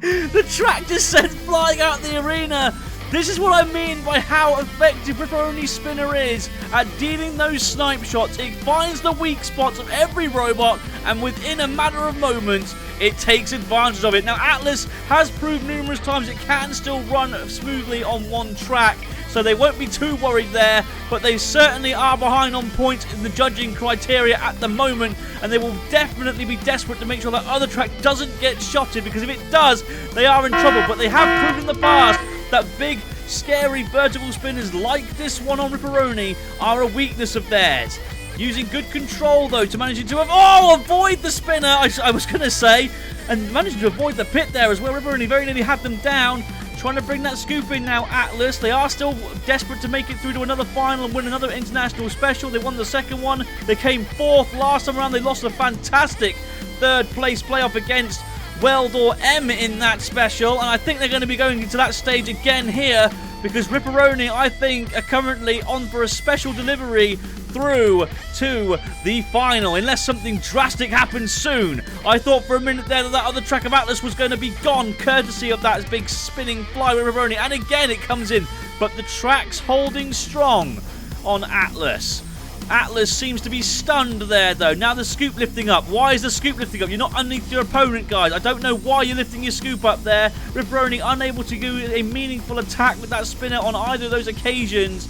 The track just sent flying out the arena. This is what I mean by how effective Ripperoni's spinner is at dealing those snipe shots. It finds the weak spots of every robot, and within a matter of moments, it takes advantage of it. Now, Atlas has proved numerous times it can still run smoothly on one track, so they won't be too worried there, but they certainly are behind on points in the judging criteria at the moment, and they will definitely be desperate to make sure that other track doesn't get shotted, because if it does, they are in trouble. But they have proved in the past that big, scary vertical spinners like this one on Ripperoni are a weakness of theirs. Using good control, though, to manage to avoid the spinner, I was going to say. And managing to avoid the pit there as well. Ripperoni very nearly had them down. Trying to bring that scoop in now, Atlas. They are still desperate to make it through to another final and win another international special. They won the second one. They came fourth last time around. They lost a fantastic third place playoff against Welder M in that special. And I think they're going to be going into that stage again here, because Ripperoni, I think, are currently on for a special delivery through to the final, unless something drastic happens soon. I thought for a minute there that other track of Atlas was going to be gone, courtesy of that big spinning fly with Ripperoni, and again it comes in, but the track's holding strong on Atlas. Atlas seems to be stunned there, though. Now the scoop lifting up. Why is the scoop lifting up? You're not underneath your opponent, guys. I don't know why you're lifting your scoop up there. Ripperoni unable to do a meaningful attack with that spinner on either of those occasions.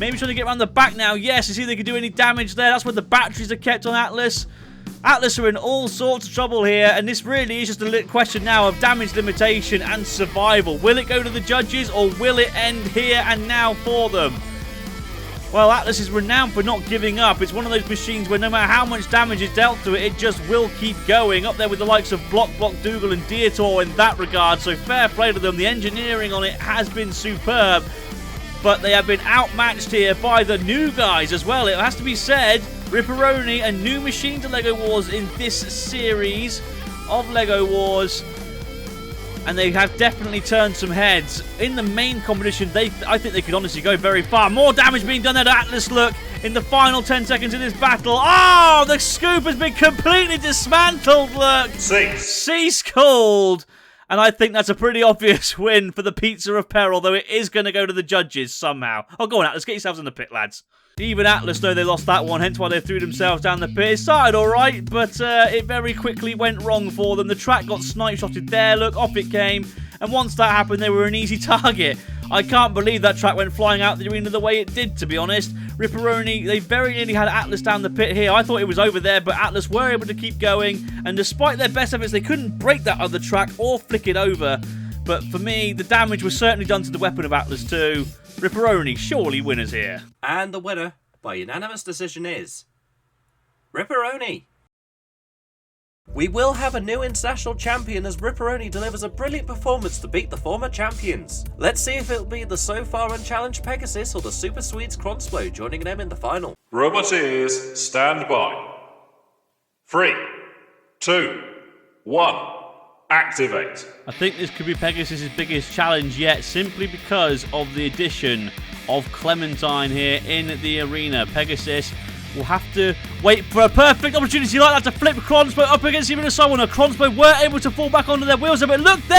Maybe trying to get around the back now. Yes, to see if they can do any damage there. That's where the batteries are kept on Atlas. Atlas are in all sorts of trouble here, and this really is just a question now of damage limitation and survival. Will it go to the judges, or will it end here and now for them? Well, Atlas is renowned for not giving up. It's one of those machines where no matter how much damage is dealt to it, it just will keep going. Up there with the likes of Block, Dougal and Deotor in that regard, so fair play to them. The engineering on it has been superb, but they have been outmatched here by the new guys as well. It has to be said, Ripperoni, a new machine to LEGO Wars in this series of LEGO Wars, and they have definitely turned some heads. In the main competition, I think they could honestly go very far. More damage being done at Atlas, look, in the final 10 seconds of this battle. Oh, the scoop has been completely dismantled, look. Cease called. And I think that's a pretty obvious win for the Pizza of Peril, though it is going to go to the judges somehow. Oh, go on, Atlas, get yourselves in the pit, lads. Even Atlas know they lost that one, hence why they threw themselves down the pit. It started alright, but it very quickly went wrong for them. The track got snipe-shotted there, look, off it came. And once that happened, they were an easy target. I can't believe that track went flying out the arena the way it did, to be honest. Ripperoni, they very nearly had Atlas down the pit here. I thought it was over there, but Atlas were able to keep going. And despite their best efforts, they couldn't break that other track or flick it over. But for me, the damage was certainly done to the weapon of Atlas too. Ripperoni, surely winners here. And the winner, by unanimous decision, is Ripperoni. We will have a new international champion as Ripperoni delivers a brilliant performance to beat the former champions. Let's see if it'll be the so far unchallenged Pegasus or the Super Swedes Kronsplo joining them in the final. Roboteers, stand by. 3, 2, 1. Activate. I think this could be Pegasus' biggest challenge yet, simply because of the addition of Clementine here in the arena. Pegasus will have to wait for a perfect opportunity like that to flip Kronsplo up against even a someone. Kronsplo were able to fall back onto their wheels a bit. Look there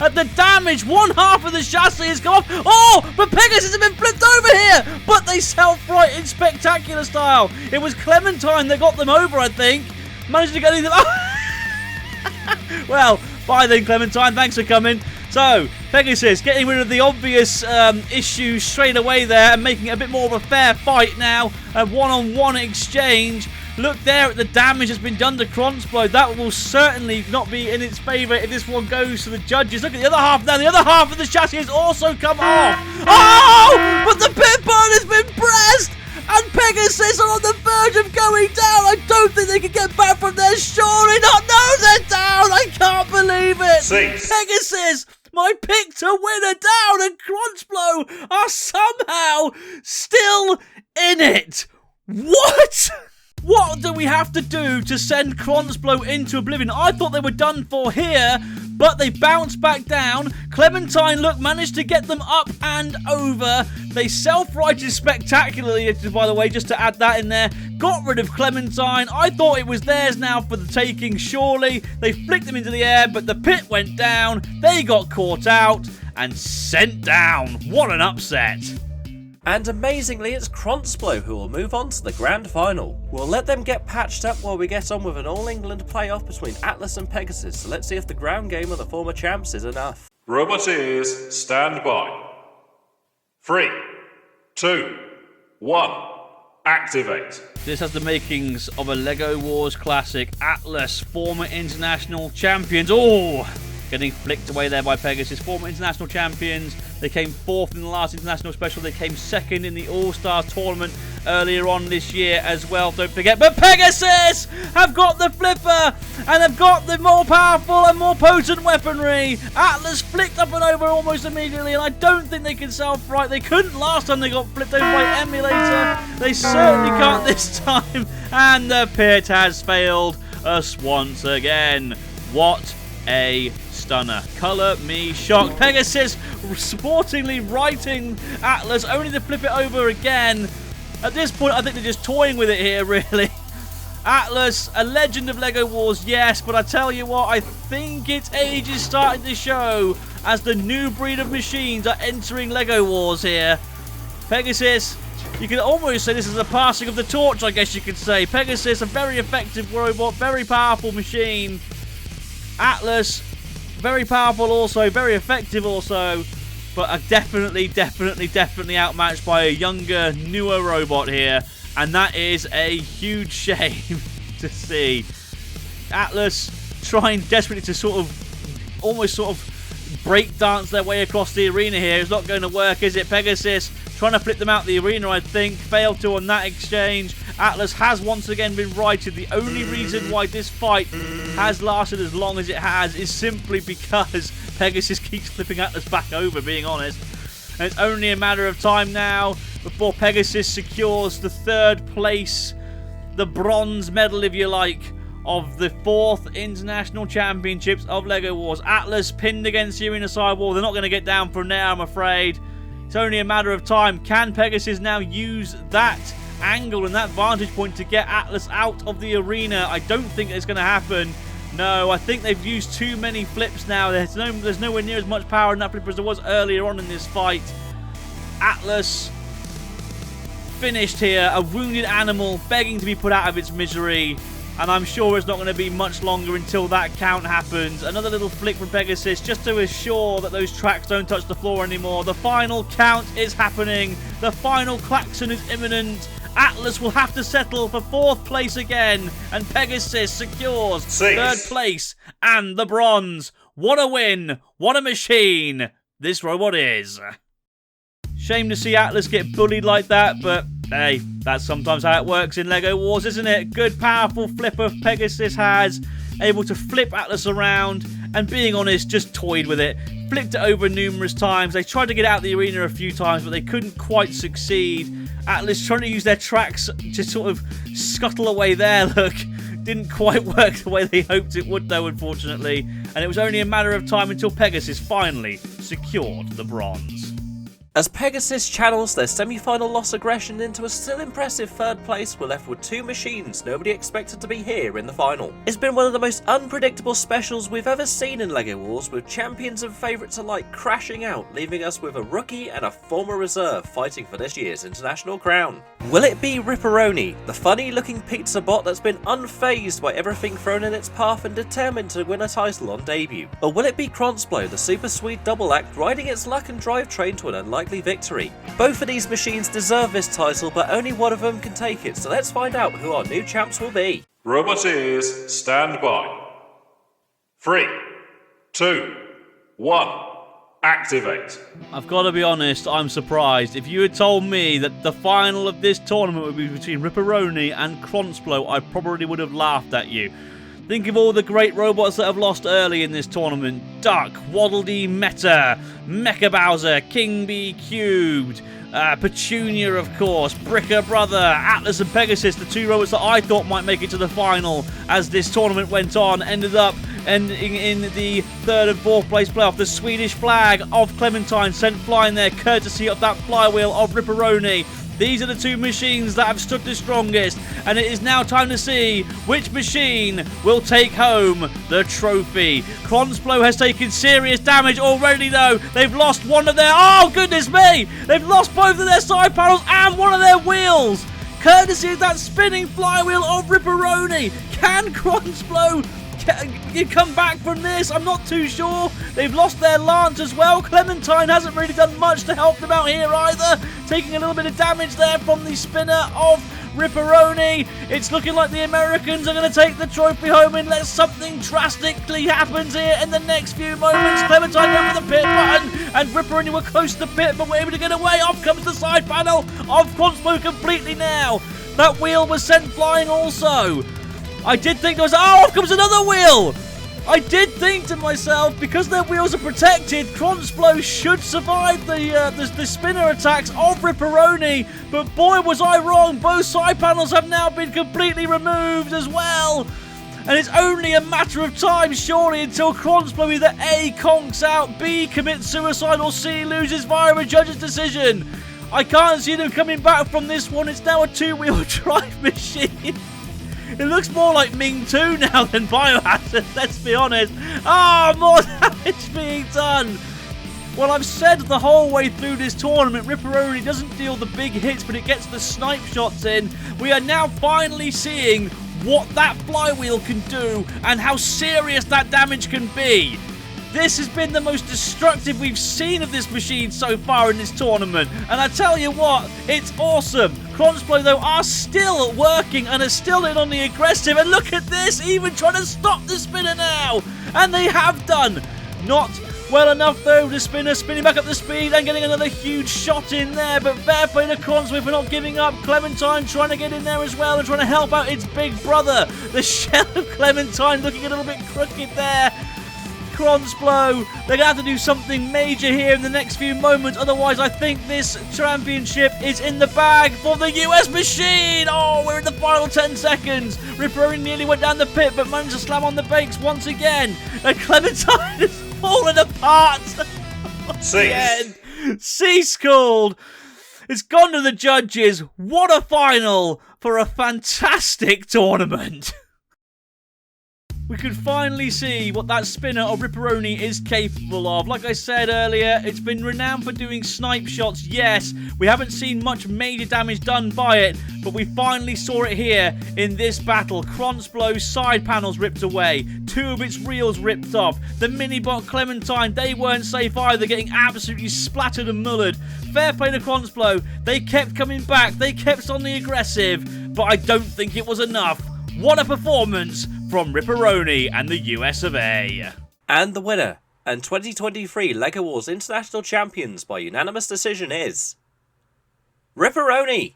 at the damage. One half of the chassis has come off. Oh, but Pegasus have been flipped over here. But they self-right in spectacular style. It was Clementine that got them over, I think. Managed to get them. Well, bye then, Clementine. Thanks for coming. So, Pegasus getting rid of the obvious issues straight away there and making it a bit more of a fair fight now. A one-on-one exchange. Look there at the damage that's been done to Kronsplo. That will certainly not be in its favour if this one goes to the judges. Look at the other half now. The other half of the chassis has also come off. Oh! But the pit burn has been pressed! And Pegasus are on the verge of going down. I don't think they can get back from there. Surely not. No, they're down. I can't believe it. Cease. Pegasus, my pick to win, are down, and Kronsplo are somehow still in it. What? What do we have to do to send Kronsplo into oblivion? I thought they were done for here, but they bounced back down. Clementine, look, managed to get them up and over. They self-righted spectacularly, by the way, just to add that in there. Got rid of Clementine. I thought it was theirs now for the taking, surely. They flicked them into the air, but the pit went down. They got caught out and sent down. What an upset. And amazingly, it's Kronsplo who will move on to the grand final. We'll let them get patched up while we get on with an All-England playoff between Atlas and Pegasus, so let's see if the ground game of the former champs is enough. Roboteers, stand by. 3, 2, 1. Activate. This has the makings of a LEGO Wars classic. Atlas, former international champions. Oh! Getting flicked away there by Pegasus. Former international champions. They came fourth in the last international special. They came second in the All-Star tournament earlier on this year as well, don't forget. But Pegasus have got the flipper and have got the more powerful and more potent weaponry. Atlas flicked up and over almost immediately, and I don't think they can self-right. They couldn't last time they got flipped over by Emulator. They certainly can't this time, and the pit has failed us once again. What a stunner. Colour me shocked. Pegasus sportingly righting Atlas, only to flip it over again. At this point, I think they're just toying with it here, really. Atlas, a legend of LEGO Wars, yes, but I tell you what, I think its age is starting to show as the new breed of machines are entering LEGO Wars here. Pegasus, you could almost say this is a passing of the torch, I guess you could say. Pegasus, a very effective robot, very powerful machine. Atlas, very powerful also, very effective also, but are definitely outmatched by a younger, newer robot here, and that is a huge shame to see. Atlas trying desperately to almost break dance their way across the arena here. It's not going to work, is it? Pegasus trying to flip them out the arena, I think. Failed to on that exchange. Atlas has once again been righted. The only reason why this fight has lasted as long as it has is simply because Pegasus keeps flipping Atlas back over, being honest. And it's only a matter of time now before Pegasus secures the 3rd place, the bronze medal, if you like, of the 4th International Championships of LEGO Wars. Atlas pinned against the arena sidewall. They're not going to get down from there, I'm afraid. It's only a matter of time. Can Pegasus now use that angle and that vantage point to get Atlas out of the arena? I don't think it's going to happen. No, I think they've used too many flips now. There's nowhere near as much power in that flipper as there was earlier on in this fight. Atlas finished here, a wounded animal begging to be put out of its misery. And I'm sure it's not going to be much longer until that count happens. Another little flick from Pegasus just to assure that those tracks don't touch the floor anymore. The final count is happening. The final klaxon is imminent. Atlas will have to settle for 4th place again. And Pegasus secures 3rd place and the bronze. What a win. What a machine this robot is. Shame to see Atlas get bullied like that, but hey, that's sometimes how it works in LEGO Wars, isn't it? Good, powerful flipper Pegasus has, able to flip Atlas around, and being honest, just toyed with it. Flipped it over numerous times. They tried to get out of the arena a few times, but they couldn't quite succeed. Atlas trying to use their tracks to sort of scuttle away there, look. Didn't quite work the way they hoped it would, though, unfortunately. And it was only a matter of time until Pegasus finally secured the bronze. As Pegasus channels their semi-final loss aggression into a still impressive 3rd place, we're left with 2 machines nobody expected to be here in the final. It's been one of the most unpredictable specials we've ever seen in LEGO Wars, with champions and favourites alike crashing out, leaving us with a rookie and a former reserve fighting for this year's international crown. Will it be Ripperoni, the funny-looking pizza bot that's been unfazed by everything thrown in its path and determined to win a title on debut? Or will it be Kronsblow, the super sweet double act riding its luck and drivetrain to an unlikely victory? Both of these machines deserve this title, but only one of them can take it, so let's find out who our new champs will be. Roboteers, stand by. 3, 2, 1. Activate. I've got to be honest, I'm surprised. If you had told me that the final of this tournament would be between Ripperoni and Kronsblow, I probably would have laughed at you. Think of all the great robots that have lost early in this tournament. Duck, Waddle Dee Meta, Mecca Bowser, King Bee Cubed, Petunia, of course, Bricker Brother, Atlas and Pegasus, the 2 robots that I thought might make it to the final as this tournament went on, ended up ending in the 3rd and 4th place playoff. The Swedish flag of Clementine sent flying there courtesy of that flywheel of Ripperoni. These are the 2 machines that have stood the strongest, and it is now time to see which machine will take home the trophy. Kronsblow has taken serious damage already, though. They've lost one of their... Oh, goodness me! They've lost both of their side panels and one of their wheels, courtesy of that spinning flywheel of Ripperoni. Can Kronsblow you come back from this? I'm not too sure. They've lost their lance as well. Clementine hasn't really done much to help them out here either, taking a little bit of damage there from the spinner of Ripperoni. It's looking like the Americans are going to take the trophy home unless something drastically happens here in the next few moments. Clementine over the pit button, and Ripperoni were close to the pit, but were able to get away. Off comes the side panel of Crossbow completely now. That wheel was sent flying also. I did think there was... Oh, off comes another wheel. I did think to myself, because their wheels are protected, Kronsplo should survive the spinner attacks of Ripperoni, but boy was I wrong. Both side panels have now been completely removed as well. And it's only a matter of time, surely, until Kronsplo either A, conks out, B, commits suicide, or C, loses via a judge's decision. I can't see them coming back from this one. It's now a two-wheel drive machine. It looks more like Ming 2 now than Biohazard, let's be honest. More damage being done. Well, I've said the whole way through this tournament, Ripperoni doesn't deal the big hits, but it gets the snipe shots in. We are now finally seeing what that flywheel can do and how serious that damage can be. This has been the most destructive we've seen of this machine so far in this tournament. And I tell you what, it's awesome. Kronsplo, though, are still working and are still in on the aggressive. And look at this, even trying to stop the spinner now. And they have done. Not well enough, though. The spinner spinning back up the speed and getting another huge shot in there. But fair play to Kronsplo for not giving up. Clementine trying to get in there as well and trying to help out its big brother. The shell of Clementine looking a little bit crooked there. Kronsplo, they're going to have to do something major here in the next few moments. Otherwise, I think this championship is in the bag for the US machine. Oh, we're in the final 10 seconds. Ripperoni nearly went down the pit, but managed to slam on the brakes once again. And Clementine is falling apart. Cease. Cease called. It's gone to the judges. What a final for a fantastic tournament. We could finally see what that spinner of Ripperoni is capable of. Like I said earlier, it's been renowned for doing snipe shots, yes. We haven't seen much major damage done by it, but we finally saw it here in this battle. Kronsplo's side panels ripped away. Two of its reels ripped off. The mini-bot Clementine, they weren't safe either, getting absolutely splattered and mullered. Fair play to Kronsplo. They kept coming back. They kept on the aggressive, but I don't think it was enough. What a performance from Ripperoni and the US of A. And the winner and 2023 LEGO Wars International Champions by unanimous decision is Ripperoni.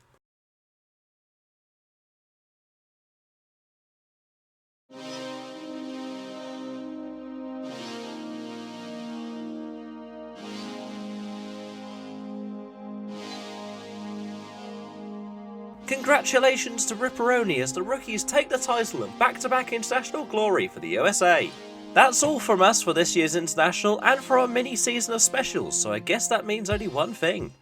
Congratulations to Ripperoni as the rookies take the title and back-to-back international glory for the USA. That's all from us for this year's international and for our mini season of specials, so I guess that means only one thing.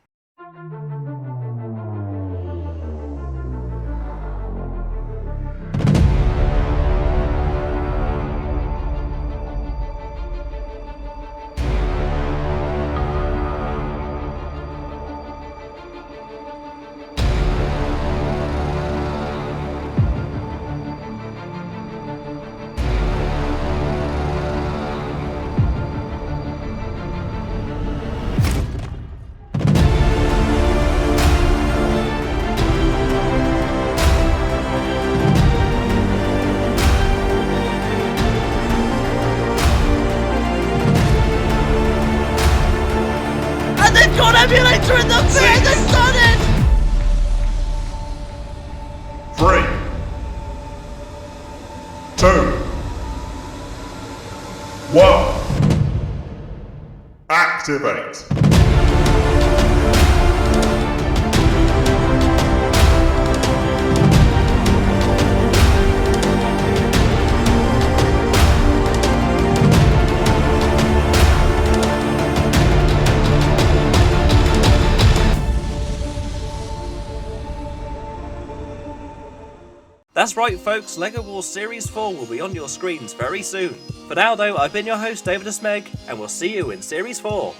Got Emulator in the pit! They've done it! 3, 2, 1. Activate. That's right folks, LEGO Wars Series 4 will be on your screens very soon. For now though, I've been your host David Smeg, and we'll see you in Series 4.